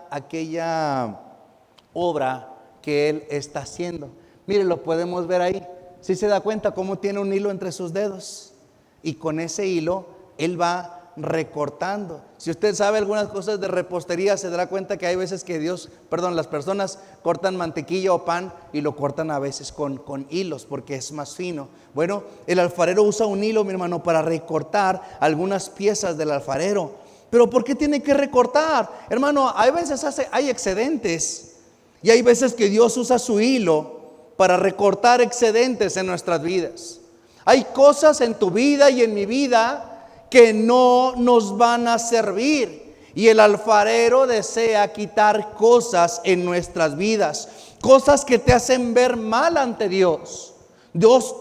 obra que él está haciendo. Mire, lo podemos ver ahí. Si se da cuenta cómo tiene un hilo entre sus dedos y con ese hilo él va recortando. Si usted sabe algunas cosas de repostería, se dará cuenta que hay veces que las personas cortan mantequilla o pan y lo cortan a veces con hilos porque es más fino. Bueno, el alfarero usa un hilo, mi hermano, para recortar algunas piezas del alfarero. Pero ¿por qué tiene que recortar? Hermano, hay veces hay excedentes. Y hay veces que Dios usa su hilo para recortar excedentes en nuestras vidas. Hay cosas en tu vida y en mi vida que no nos van a servir. Y el alfarero desea quitar cosas en nuestras vidas. Cosas que te hacen ver mal ante Dios.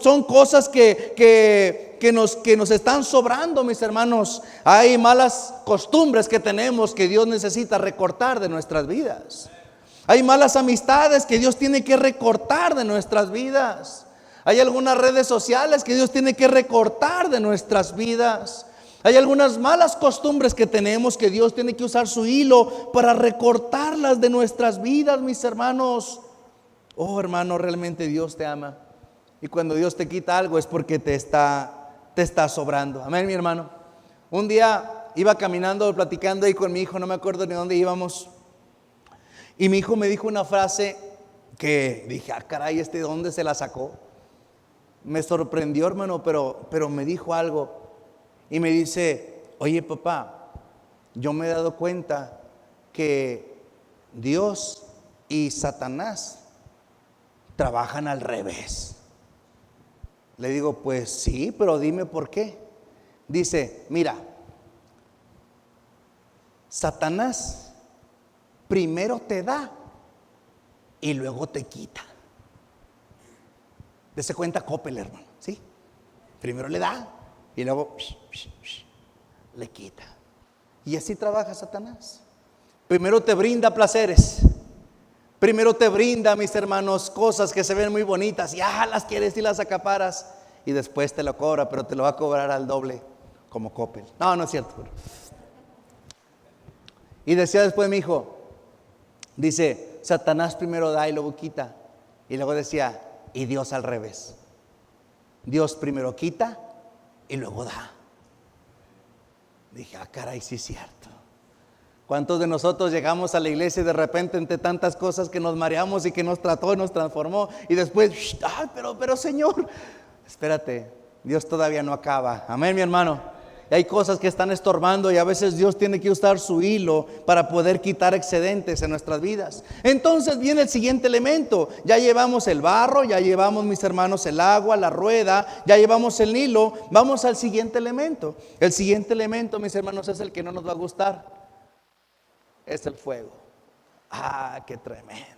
Son cosas que nos están sobrando, mis hermanos. Hay malas costumbres que tenemos que Dios necesita recortar de nuestras vidas. Hay malas amistades que Dios tiene que recortar de nuestras vidas. Hay algunas redes sociales que Dios tiene que recortar de nuestras vidas. Hay algunas malas costumbres que tenemos que Dios tiene que usar su hilo para recortarlas de nuestras vidas, mis hermanos. Oh, hermano, realmente Dios te ama. Y cuando Dios te quita algo es porque te está sobrando. Amén, mi hermano. Un día iba caminando, platicando ahí con mi hijo, no me acuerdo ni dónde íbamos. Y mi hijo me dijo una frase que dije, caray, ¿de dónde se la sacó? Me sorprendió, hermano, pero me dijo algo. Y me dice, oye, papá, yo me he dado cuenta que Dios y Satanás trabajan al revés. Le digo, pues sí, pero dime por qué. Dice, mira, Satanás primero te da y luego te quita. Dese cuenta Coppel, hermano, ¿sí? Primero le da y luego le quita. Y así trabaja Satanás. Primero te brinda placeres. Primero te brinda, mis hermanos, cosas que se ven muy bonitas y las quieres y las acaparas. Y después te lo cobra, pero te lo va a cobrar al doble, como Coppel. No es cierto. Y decía después mi hijo, dice, Satanás primero da y luego quita. Y luego decía, y Dios al revés. Dios primero quita y luego da. Dije, caray, sí es cierto. ¿Cuántos de nosotros llegamos a la iglesia y de repente entre tantas cosas que nos mareamos y que nos trató y nos transformó y después, pero Señor, espérate, Dios todavía no acaba. Amén, mi hermano. Y hay cosas que están estorbando y a veces Dios tiene que usar su hilo para poder quitar excedentes en nuestras vidas. Entonces viene el siguiente elemento. Ya llevamos el barro, ya llevamos, mis hermanos, el agua, la rueda, ya llevamos el hilo. Vamos al siguiente elemento. El siguiente elemento, mis hermanos, es el que no nos va a gustar. Es el fuego. Ah, qué tremendo.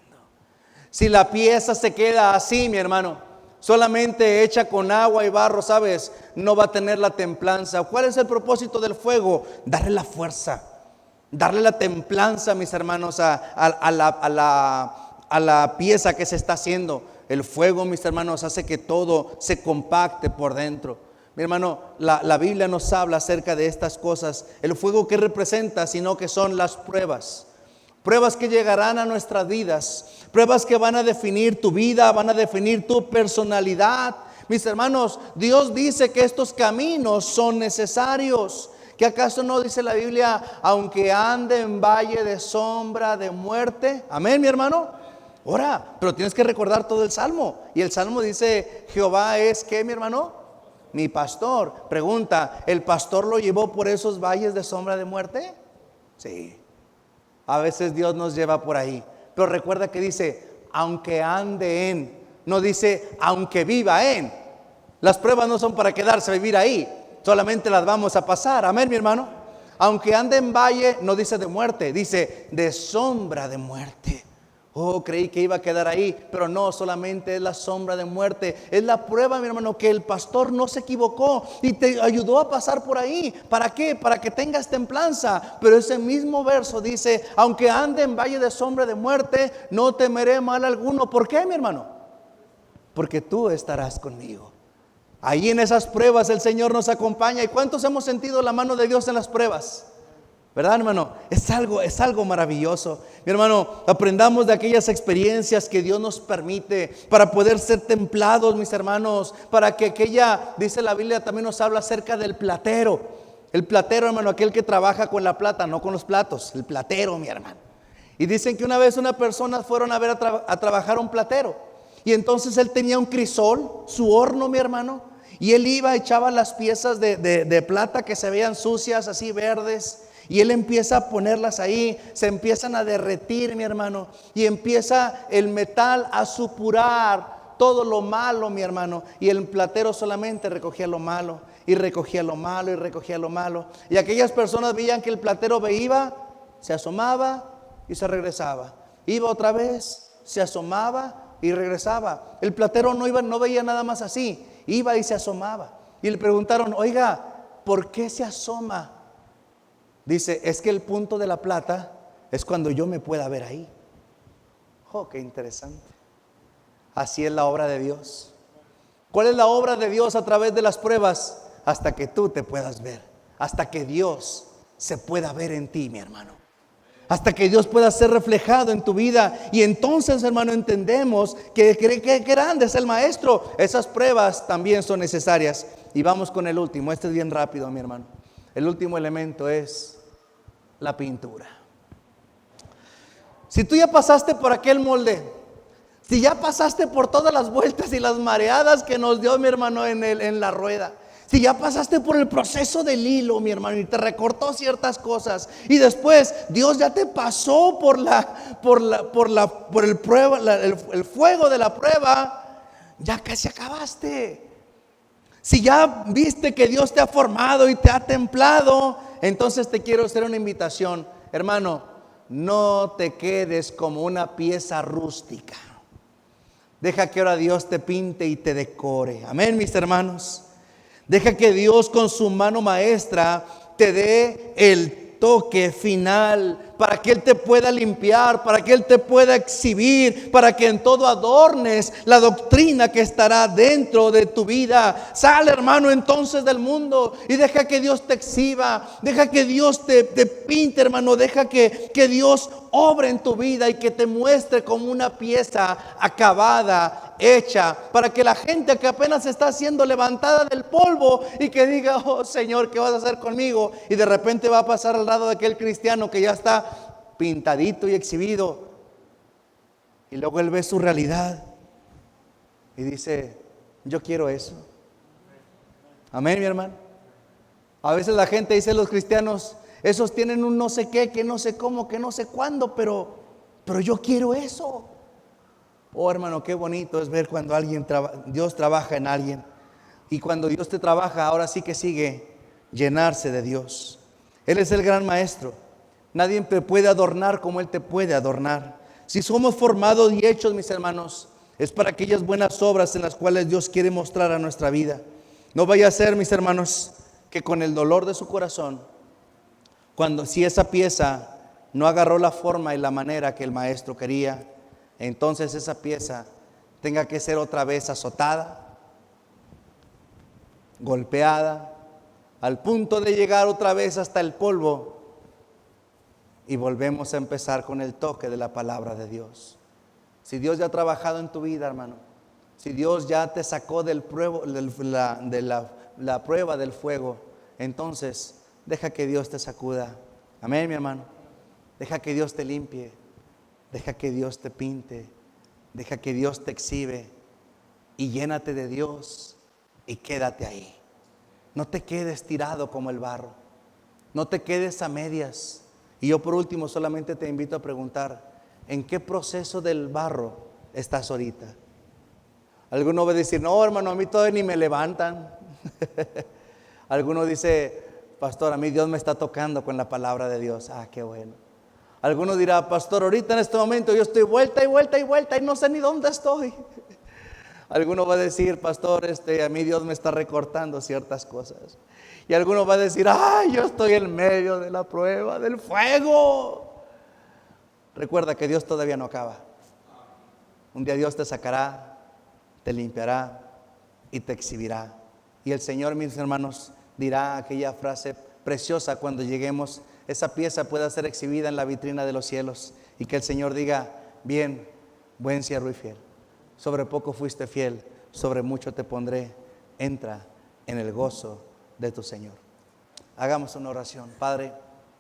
Si la pieza se queda así, mi hermano, solamente hecha con agua y barro, ¿sabes? No va a tener la templanza. ¿Cuál es el propósito del fuego? Darle la fuerza, darle la templanza, mis hermanos, a la pieza que se está haciendo. El fuego, mis hermanos, hace que todo se compacte por dentro. Mi hermano, la Biblia nos habla acerca de estas cosas. El fuego, ¿qué representa? Sino que son las pruebas. Pruebas que llegarán a nuestras vidas, pruebas que van a definir tu vida, van a definir tu personalidad. Mis hermanos, Dios dice que estos caminos son necesarios. ¿Que acaso no dice la Biblia, aunque ande en valle de sombra de muerte? Amén, mi hermano. Ahora, pero tienes que recordar todo el Salmo. Y el Salmo dice, Jehová es, ¿qué, mi hermano? Mi pastor. Pregunta, ¿el pastor lo llevó por esos valles de sombra de muerte? Sí. A veces Dios nos lleva por ahí. Pero recuerda que dice, aunque ande en. No dice, aunque viva en. Las pruebas no son para quedarse a vivir ahí. Solamente las vamos a pasar. Amén, mi hermano. Aunque ande en valle, no dice de muerte. Dice de sombra de muerte. Oh, creí que iba a quedar ahí, pero no, solamente es la sombra de muerte. Es la prueba, mi hermano, que el pastor no se equivocó y te ayudó a pasar por ahí. ¿Para qué? Para que tengas templanza. Pero ese mismo verso dice, aunque ande en valle de sombra de muerte, no temeré mal alguno. ¿Por qué, mi hermano? Porque tú estarás conmigo. Ahí en esas pruebas el Señor nos acompaña. ¿Y cuántos hemos sentido la mano de Dios en las pruebas? ¿Verdad, hermano? Es algo maravilloso. Mi hermano, aprendamos de aquellas experiencias que Dios nos permite para poder ser templados, mis hermanos. Para que dice la Biblia, también nos habla acerca del platero. El platero, hermano, aquel que trabaja con la plata, no con los platos. El platero, mi hermano. Y dicen que una vez una persona fueron a ver a trabajar a un platero. Y entonces él tenía un crisol, su horno, mi hermano. Y él iba, echaba las piezas de plata que se veían sucias, así verdes. Y él empieza a ponerlas ahí, se empiezan a derretir, mi hermano. Y empieza el metal a supurar todo lo malo, mi hermano. Y el platero solamente recogía lo malo, y recogía lo malo, y recogía lo malo. Y aquellas personas veían que el platero iba, se asomaba y se regresaba. Iba otra vez, se asomaba y regresaba. El platero no veía nada más así, iba y se asomaba. Y le preguntaron, oiga, ¿por qué se asoma? Dice, es que el punto de la plata es cuando yo me pueda ver ahí. Oh, qué interesante. Así es la obra de Dios. ¿Cuál es la obra de Dios a través de las pruebas? Hasta que tú te puedas ver. Hasta que Dios se pueda ver en ti, mi hermano. Hasta que Dios pueda ser reflejado en tu vida. Y entonces, hermano, entendemos que grande es el maestro. Esas pruebas también son necesarias. Y vamos con el último. Este es bien rápido, mi hermano. El último elemento es la pintura. Si tú ya pasaste por aquel molde, si ya pasaste por todas las vueltas y las mareadas que nos dio mi hermano en la rueda, si ya pasaste por el proceso del hilo, mi hermano, y te recortó ciertas cosas, y después Dios ya te pasó por el fuego de la prueba, ya casi acabaste. Si ya viste que Dios te ha formado y te ha templado, entonces te quiero hacer una invitación. Hermano, no te quedes como una pieza rústica. Deja que ahora Dios te pinte y te decore. Amén, mis hermanos. Deja que Dios con su mano maestra te dé el toque final para que Él te pueda limpiar, para que Él te pueda exhibir, para que en todo adornes la doctrina que estará dentro de tu vida. Sale, hermano, entonces del mundo y deja que Dios te exhiba, deja que Dios te pinte, hermano, deja que Dios obre en tu vida y que te muestre como una pieza acabada, hecha, para que la gente que apenas está siendo levantada del polvo y que diga, oh Señor, ¿qué vas a hacer conmigo? Y de repente va a pasar al lado de aquel cristiano que ya está pintadito y exhibido, y luego él ve su realidad y dice, yo quiero eso. Amén, mi hermano. A veces la gente dice, los cristianos, esos tienen un no sé qué, que no sé cómo, que no sé cuándo, pero yo quiero eso. Oh, hermano, qué bonito es ver cuando Dios trabaja en alguien. Y cuando Dios te trabaja, ahora sí que sigue llenarse de Dios. Él es el gran maestro. Nadie te puede adornar como Él te puede adornar. Si somos formados y hechos, mis hermanos, es para aquellas buenas obras en las cuales Dios quiere mostrar a nuestra vida. No vaya a ser, mis hermanos, que con el dolor de su corazón, si esa pieza no agarró la forma y la manera que el maestro quería, entonces esa pieza tenga que ser otra vez azotada, golpeada, al punto de llegar otra vez hasta el polvo, y volvemos a empezar con el toque de la palabra de Dios. Si Dios ya ha trabajado en tu vida, hermano, si Dios ya te sacó de la prueba del fuego, entonces deja que Dios te sacuda. Amén, mi hermano. Deja que Dios te limpie, deja que Dios te pinte, deja que Dios te exhibe, y llénate de Dios y quédate ahí. No te quedes tirado como el barro, no te quedes a medias. Y yo por último solamente te invito a preguntar, ¿en qué proceso del barro estás ahorita? Alguno va a decir, no, hermano, a mí todavía ni me levantan. Alguno dice, pastor, a mí Dios me está tocando con la palabra de Dios. Ah, qué bueno. Alguno dirá, pastor, ahorita en este momento yo estoy vuelta y vuelta y vuelta y no sé ni dónde estoy. Alguno va a decir, pastor, a mí Dios me está recortando ciertas cosas. Y alguno va a decir, ay, yo estoy en medio de la prueba, del fuego. Recuerda que Dios todavía no acaba. Un día Dios te sacará, te limpiará y te exhibirá. Y el Señor, mis hermanos, dirá aquella frase preciosa cuando lleguemos, esa pieza pueda ser exhibida en la vitrina de los cielos, y que el Señor diga, bien, buen siervo y fiel. Sobre poco fuiste fiel, sobre mucho te pondré. Entra en el gozo de tu Señor. Hagamos una oración. Padre,